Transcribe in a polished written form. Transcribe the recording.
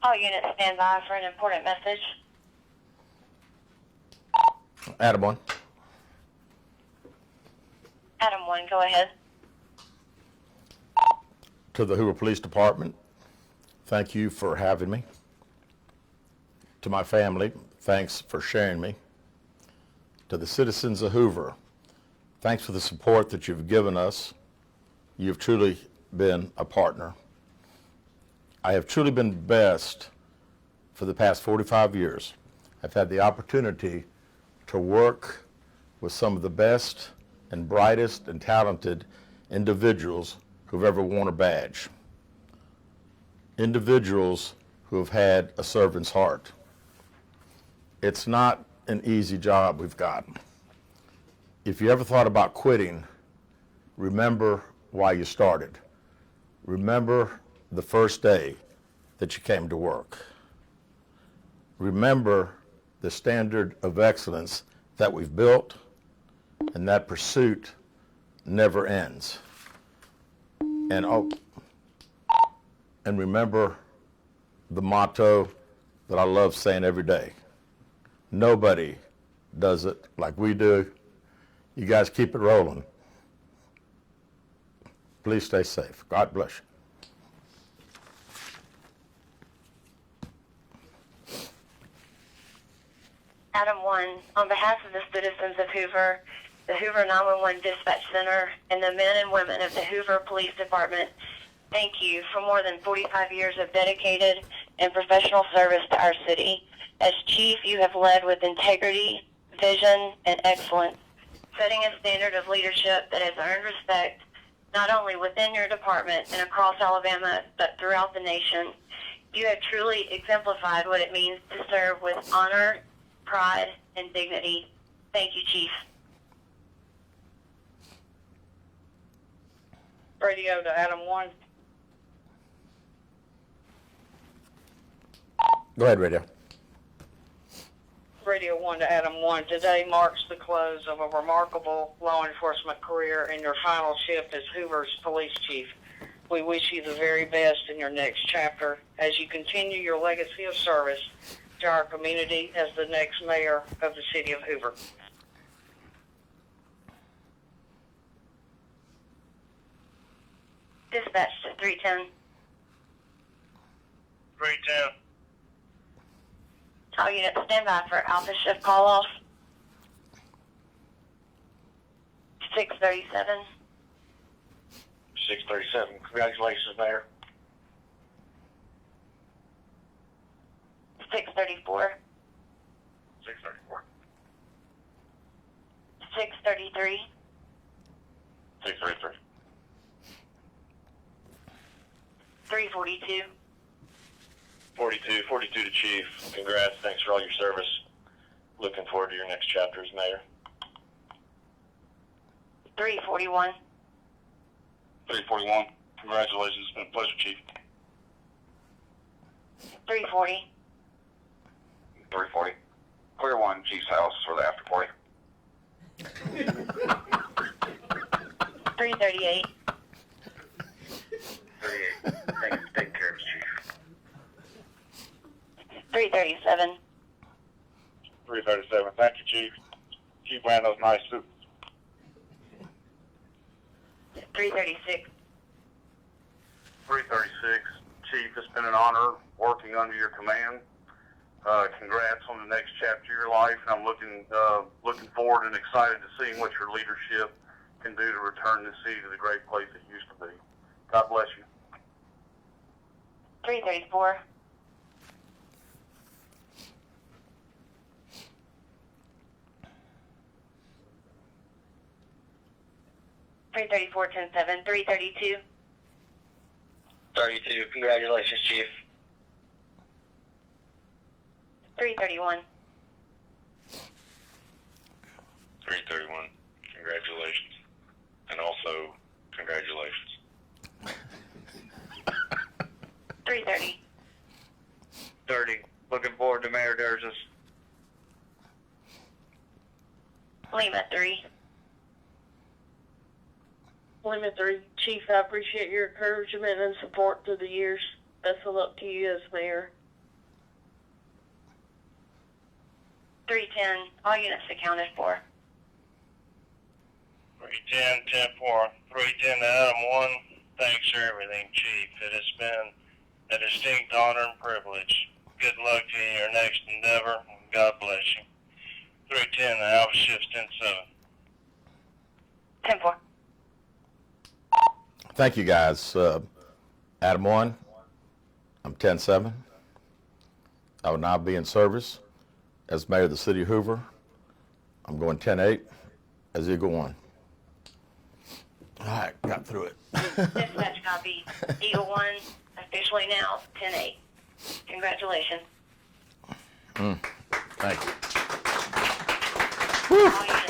All units stand by for an important message. Adam 1. Adam 1, go ahead. To the Hoover Police Department, thank you for having me. To my family, thanks for sharing me. To the citizens of Hoover, thanks for the support that you've given us. You've truly been a partner. I have truly been blessed for the past 45 years. I've had the opportunity to work with some of the best and brightest and talented individuals who've ever worn a badge. Individuals who have had a servant's heart. It's not an easy job we've got. If you ever thought about quitting, remember why you started. Remember the first day that you came to work. Remember the standard of excellence that we've built, and that pursuit never ends. And remember the motto that I love saying every day. Nobody does it like we do. You guys keep it rolling. Please stay safe. God bless you. Adam 1, on behalf of the citizens of Hoover, the Hoover 911 Dispatch Center, and the men and women of the Hoover Police Department, thank you for more than 45 years of dedicated and professional service to our city. As Chief, you have led with integrity, vision, and excellence, setting a standard of leadership that has earned respect not only within your department and across Alabama, but throughout the nation. You have truly exemplified what it means to serve with honor, pride, and dignity. Thank you, Chief. Radio to Adam 1. Go ahead, radio. Radio 1 to Adam 1. Today marks the close of a remarkable law enforcement career in your final shift as Hoover's police chief. We wish you the very best in your next chapter as you continue your legacy of service to our community as the next mayor of the city of Hoover. Dispatch to 310. 310. All units stand by for Alpha shift call off. 637. 637. Congratulations, Mayor. 634. 634. 633. 633. 342. 42 to Chief. Congrats. Thanks for all your service. Looking forward to your next chapter as Mayor. 341. 341. Congratulations. It's been a pleasure, Chief. 340. 340. Clear one, Chief's house for the after party. 338. 38. Thanks. Take care of us, Chief. 337. 337. Thank you, Chief. Keep wearing those nice suits. 336. 336. Chief, it's been an honor working under your command. Congrats on the next chapter of your life. I'm looking forward and excited to seeing what your leadership can do to return this city to the great place it used to be. God bless you. 334. 334, 107, 332. 32. Congratulations, Chief. 331. 331. Congratulations. And also, congratulations. 330. 30. Looking forward to Mayor Derzis. Lima 3. Lima 3. Chief, I appreciate your encouragement and support through the years. Best of luck to you as mayor. 310, all units accounted for. 310, 10-4, 310 to Adam 1. Thanks for everything, Chief. It has been a distinct honor and privilege. Good luck to you in your next endeavor. God bless you. 310 to Alpha Shift 10-7. 10-4. Thank you, guys. Adam 1, I'm 10-7. I will now be in service as mayor of the city of Hoover. I'm going 10-8 as Eagle 1. All right, got through it. Dispatch copy. Eagle 1, officially now 10-8. Congratulations. Thank you. All units